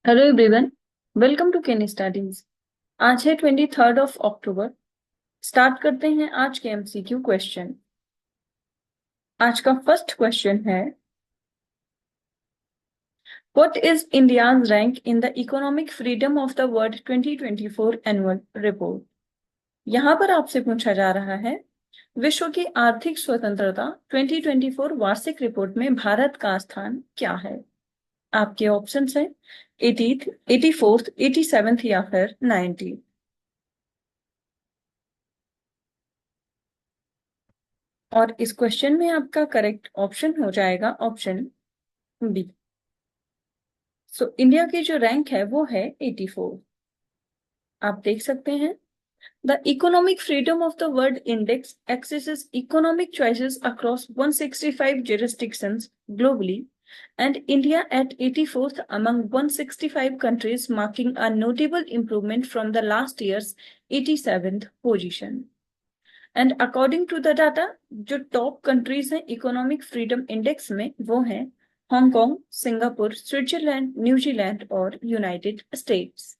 Hello everyone. Welcome to केनी studies. आज है 23 अक्टूबर। स्टार्ट करते हैं आज के एमसीक्यू क्वेश्चन। आज का फर्स्ट क्वेश्चन है, what is India's rank in the economic freedom of the world 2024 annual report. यहाँ पर आपसे पूछा जा रहा है, विश्व की आर्थिक स्वतंत्रता 2024 वार्षिक रिपोर्ट में भारत का स्थान क्या है। आपके ऑप्शंस हैं 80th, 84th, 87th या फिर 90th। और इस क्वेश्चन में आपका करेक्ट ऑप्शन हो जाएगा ऑप्शन बी। सो इंडिया की जो रैंक है वो है 84। आप देख सकते हैं, the economic freedom of the world index axes economic choices across 165 jurisdictions globally and India at 84th among 165 countries, marking a notable improvement from the last year's 87th position। And according to the data, जो top countries हैं economic freedom index में वो हैं Hong Kong, Singapore, Switzerland, New Zealand और United States.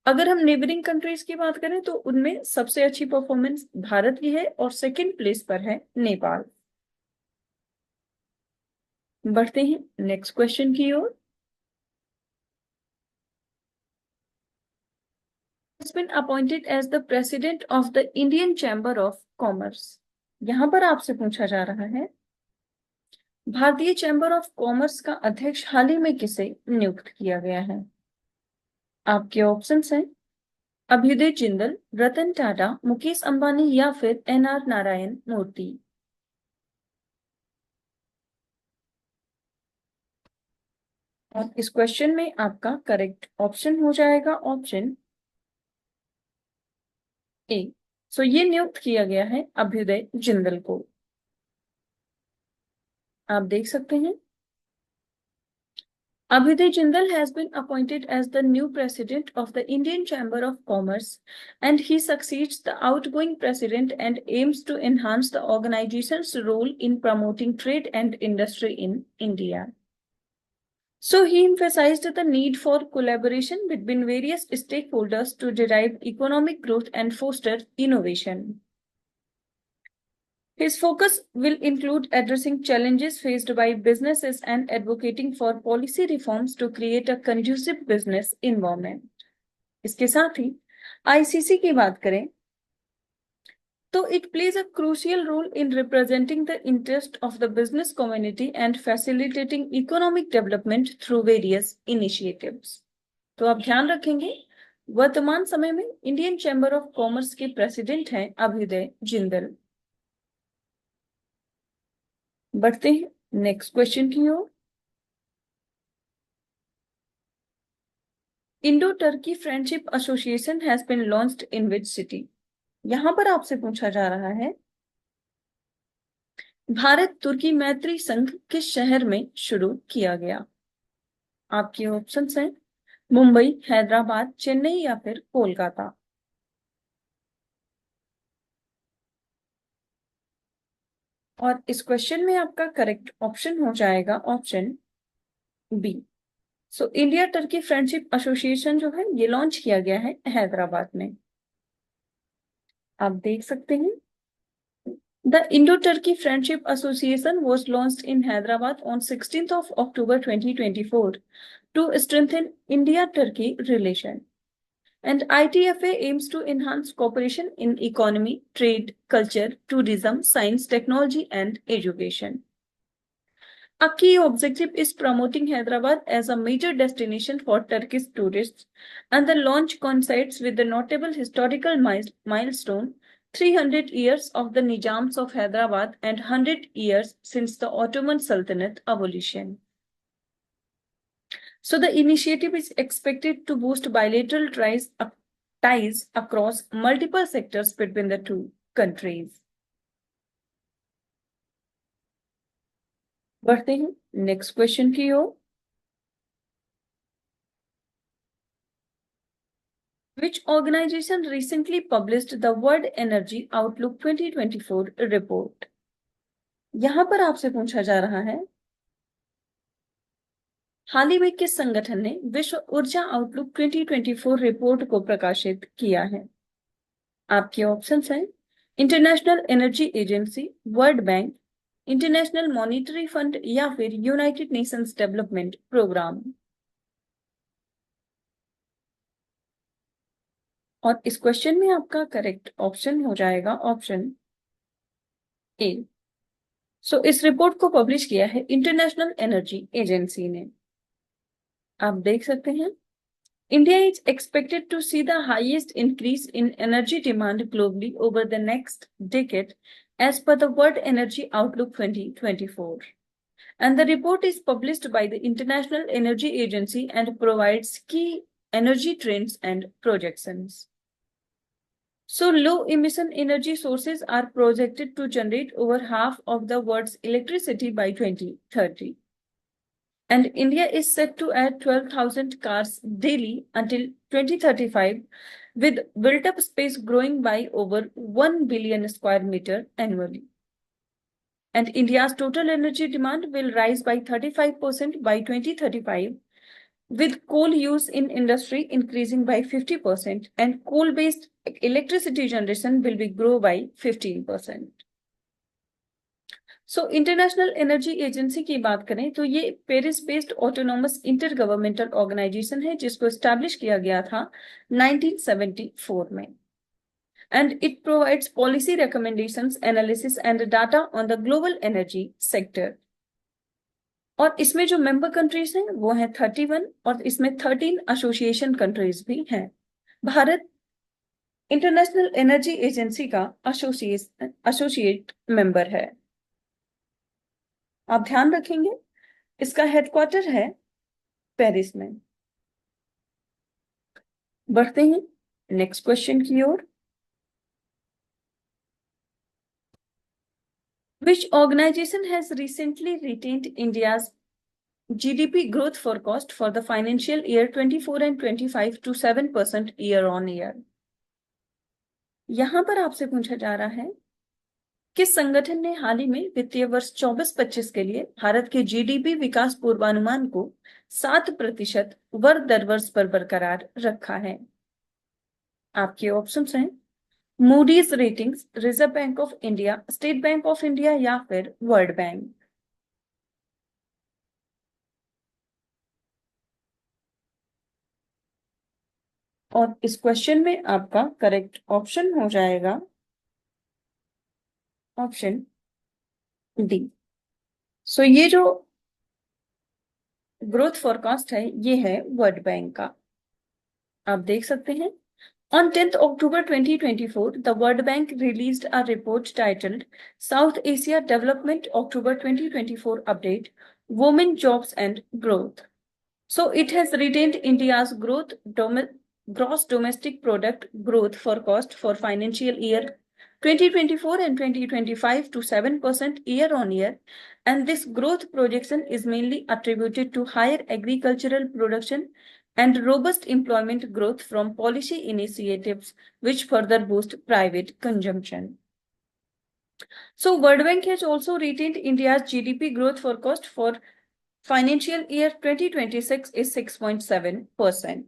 अगर हम neighbouring countries की बात करें तो उनमें सबसे अच्छी परफॉर्मेंस भारत की है और सेकंड प्लेस पर है नेपाल। बढ़ते हैं नेक्स्ट क्वेश्चन की ओर। has been appointed as the president of the Indian Chamber of Commerce। यहां पर आपसे पूछा जा रहा है, भारतीय चैम्बर ऑफ कॉमर्स का अध्यक्ष हाल ही में किसे नियुक्त किया गया है। आपके ऑप्शंस हैं अभ्युदय जिंदल, रतन टाटा, मुकेश अंबानी या फिर एनआर नारायण मूर्ति। और इस क्वेश्चन में आपका करेक्ट ऑप्शन हो जाएगा ऑप्शन ए। सो ये नियुक्त किया गया है अभ्युदय जिंदल को। आप देख सकते हैं, Abhyuday Jindal has been appointed as the new president of the Indian Chamber of Commerce, and he succeeds the outgoing president and aims to enhance the organization's role in promoting trade and industry in India. So he emphasized the need for collaboration between various stakeholders to derive economic growth and foster innovation. His focus will include addressing challenges faced by businesses and advocating for policy reforms to create a conducive business environment। इसके साथ ही ICC की बात करें तो it plays a crucial role in representing the interest of the business community and facilitating economic development through various initiatives। तो आप ध्यान रखेंगे, वर्तमान समय में इंडियन चैम्बर ऑफ कॉमर्स के प्रेसिडेंट हैं अभ्युदय जिंदल। बढ़ते हैं नेक्स्ट क्वेश्चन की ओर। Indo Turkey friendship Association has been launched in which city. यहां पर आपसे पूछा जा रहा है, भारत तुर्की मैत्री संघ किस शहर में शुरू किया गया। आपके ऑप्शंस हैं मुंबई, हैदराबाद, चेन्नई या फिर कोलकाता। और इस क्वेश्चन में आपका करेक्ट ऑप्शन हो जाएगा option B. So India Turkey friendship association जो है ये लॉन्च किया गया है हैदराबाद में। आप देख सकते हैं, The Indo-Turkey Friendship Association was launched in Hyderabad on 16th of October 2024 to strengthen India-Turkey relation. And ITFA aims to enhance cooperation in economy, trade, culture, tourism, science, technology, and education. A key objective is promoting Hyderabad as a major destination for Turkish tourists, and the launch coincides with the notable historical milestone 300 years of the Nizams of Hyderabad and 100 years since the Ottoman Sultanate abolition. So the initiative is expected to boost bilateral ties across multiple sectors between the two countries. बढ़ते हैं next question की ओर। Which organization recently published the World Energy Outlook 2024 report? यहां पर आपसे पूछा जा रहा है, हाल ही में किस संगठन ने विश्व ऊर्जा आउटलुक 2024 रिपोर्ट को प्रकाशित किया है? आपके ऑप्शंस हैं international Energy agency, world bank, international monetary fund या फिर यूनाइटेड नेशंस डेवलपमेंट प्रोग्राम। और इस क्वेश्चन में आपका करेक्ट ऑप्शन हो जाएगा ऑप्शन ए। इस रिपोर्ट को पब्लिश किया है इंटरनेशनल एनर्जी एजेंसी ने। आप देख सकते हैं India is expected to see the highest increase in energy demand globally over the next decade as per the World Energy Outlook 2024. And the report is published by the International Energy Agency and provides key energy trends and projections. So low emission energy sources are projected to generate over half of the world's electricity by 2030. And India is set to add 12,000 cars daily until 2035, with built-up space growing by over 1 billion square meter annually. And India's total energy demand will rise by 35% by 2035, with coal use in industry increasing by 50% and coal-based electricity generation will be grow by 15%. International Energy Agency की बात करें तो ये Paris based autonomous inter governmental organisation है जिसको establish किया गया था 1974 में। And it provides policy recommendations, analysis and data on the global energy sector. और इसमें जो मेंबर कंट्रीज हैं वो हैं 31 और इसमें 13 एसोसिएशन कंट्रीज भी हैं। भारत इंटरनेशनल एनर्जी एजेंसी का एसोसिएट मेंबर है। आप ध्यान रखेंगे इसका हेडक्वार्टर है पेरिस में। बढ़ते हैं नेक्स्ट क्वेश्चन की ओर। Which organization has recently retained India's GDP growth forecast for the financial year 24 and 25 to 7% year on year? यहां पर आपसे पूछा जा रहा है किस संगठन ने हाल ही में वित्तीय वर्ष 24-25 के लिए भारत के जीडीपी विकास पूर्वानुमान को 7% वर्ष दर वर्ष पर बरकरार रखा है? आपके ऑप्शंस हैं Moody's ratings, reserve bank of India, state bank of India या फिर वर्ल्ड बैंक। और इस क्वेश्चन में आपका करेक्ट ऑप्शन हो जाएगा ऑप्शन डी। ये जो ग्रोथ फोरकास्ट है ये है वर्ल्ड बैंक का। आप देख सकते हैं On 10th October 2024, the World Bank released a report titled South Asia Development October 2024 Update, Women, Jobs and Growth. It has retained India's gross domestic product growth forecast for financial year 2024 and 2025 to 7% year on year, and this growth projection is mainly attributed to higher agricultural production and robust employment growth from policy initiatives which further boost private consumption. World Bank has also retained India's GDP growth forecast for financial year 2026 is 6.7%.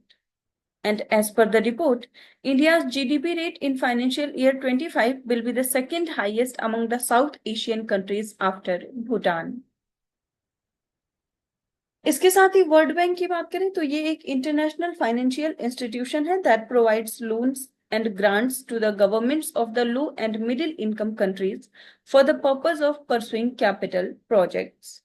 And as per the report, India's GDP rate in financial year 25 will be the second highest among the South Asian countries after Bhutan. इसके साथ ही world bank की बात करें तो ये एक international financial institution है that provides loans and grants to the governments of the low and middle income countries for the purpose of pursuing capital projects.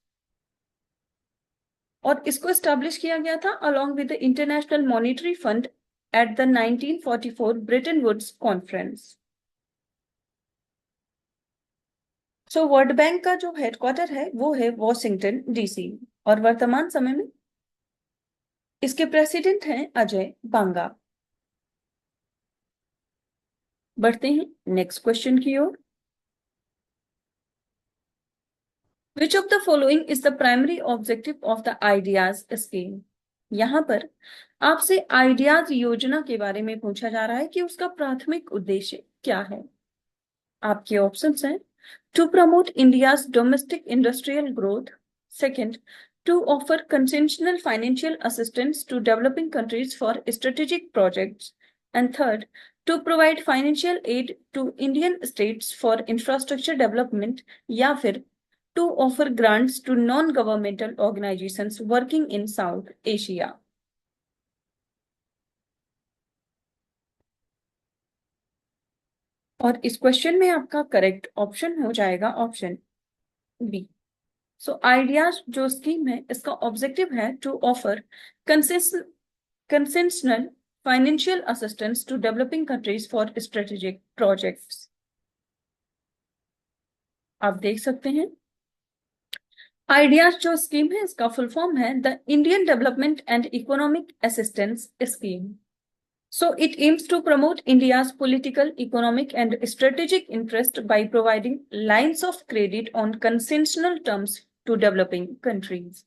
और इसको एस्टैब्लिश किया गया था along with the International Monetary Fund at the 1944 Bretton Woods Conference. World bank का जो headquarter है वो है वॉशिंगटन डीसी और वर्तमान समय में इसके प्रेसिडेंट हैं अजय बांगा। बढ़ते हैं नेक्स्ट क्वेश्चन की ओर। Which of the following is the primary objective of the Ideas Scheme? यहां पर आपसे आइडियाज योजना के बारे में पूछा जा रहा है कि उसका प्राथमिक उद्देश्य क्या है। आपके ऑप्शंस हैं to promote India's domestic industrial growth, second, to offer consensual financial assistance to developing countries for strategic projects, and third, to provide financial aid to Indian states for infrastructure development, या फिर to offer grants to non-governmental organizations working in South Asia. और इस question में आपका correct option हो जाएगा option B. So IDEAS जो scheme है इसका ऑब्जेक्टिव है to offer concessional financial assistance to developing countries for strategic projects. आप देख सकते हैं आइडियाज जो स्कीम है इसका फुल फॉर्म है the Indian Development and Economic Assistance Scheme. So it aims to promote India's political, economic, and strategic interest by providing lines of credit on concessional terms to developing countries.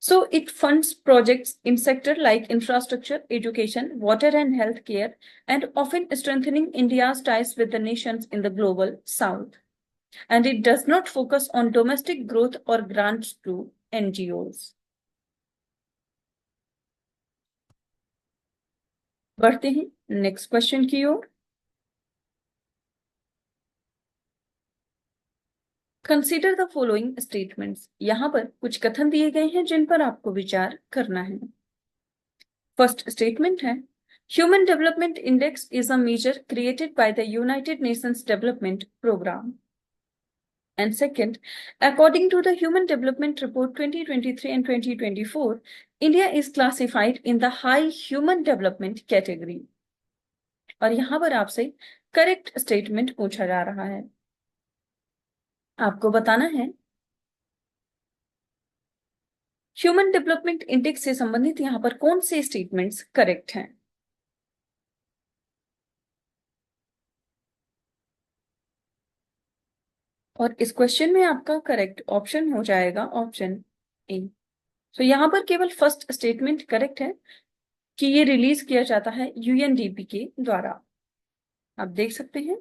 So it funds projects in sectors like infrastructure, education, water and healthcare, and often strengthening India's ties with the nations in the global south. And it does not focus on domestic growth or grants to NGOs. बढ़ते हैं next question की ओर। Consider the following statements. यहां पर कुछ कथन दिए गए हैं जिन पर आपको विचार करना है। फर्स्ट स्टेटमेंट है human development index is a measure created by the United Nations Development Programme. And second, according to the Human Development Report 2023 and 2024, India is classified in the high human development category. और यहां पर आपसे correct statement पूछा जा रहा है। आपको बताना है ह्यूमन डेवलपमेंट इंडेक्स से संबंधित यहां पर कौन से स्टेटमेंट्स करेक्ट हैं। और इस क्वेश्चन में आपका करेक्ट ऑप्शन हो जाएगा ऑप्शन ए। तो यहां पर केवल फर्स्ट स्टेटमेंट करेक्ट है कि ये रिलीज किया जाता है यूएनडीपी के द्वारा। आप देख सकते हैं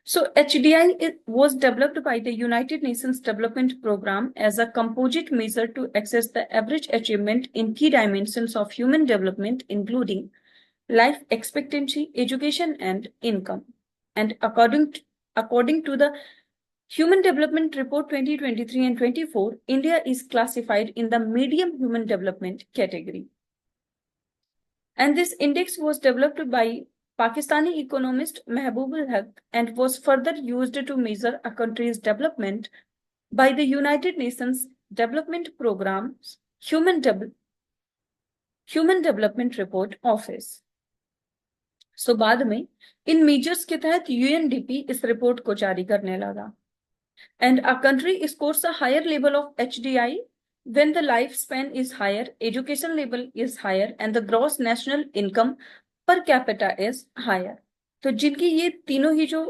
So HDI was developed by the United Nations Development Programme as a composite measure to assess the average achievement in key dimensions of human development, including life expectancy, education, and income. And according to the Human Development Report 2023 and 24, India is classified in the medium human development category. And this index was developed by Pakistani economist Mehboob ul Haq and was further used to measure a country's development by the United Nations Development Programme's Human Development Report Office. So बाद में इन measures के तहत UNDP इस report को जारी करने लगा। And a country scores a higher level of HDI when the lifespan is higher, education level is higher, and the gross national income per capita is higher. तो जिनकी ये तीनों ही जो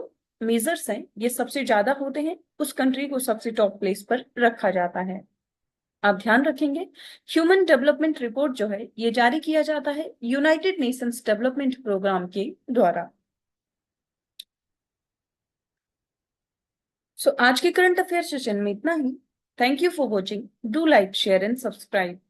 मेजर्स हैं ये सबसे ज्यादा होते हैं उस कंट्री को सबसे टॉप प्लेस पर रखा जाता है। आप ध्यान रखेंगे ह्यूमन डेवलपमेंट रिपोर्ट जो है ये जारी किया जाता है यूनाइटेड नेशंस डेवलपमेंट प्रोग्राम के द्वारा। सो आज के करंट अफेयर सेशन में इतना ही। Thank you for watching. Do like share and subscribe.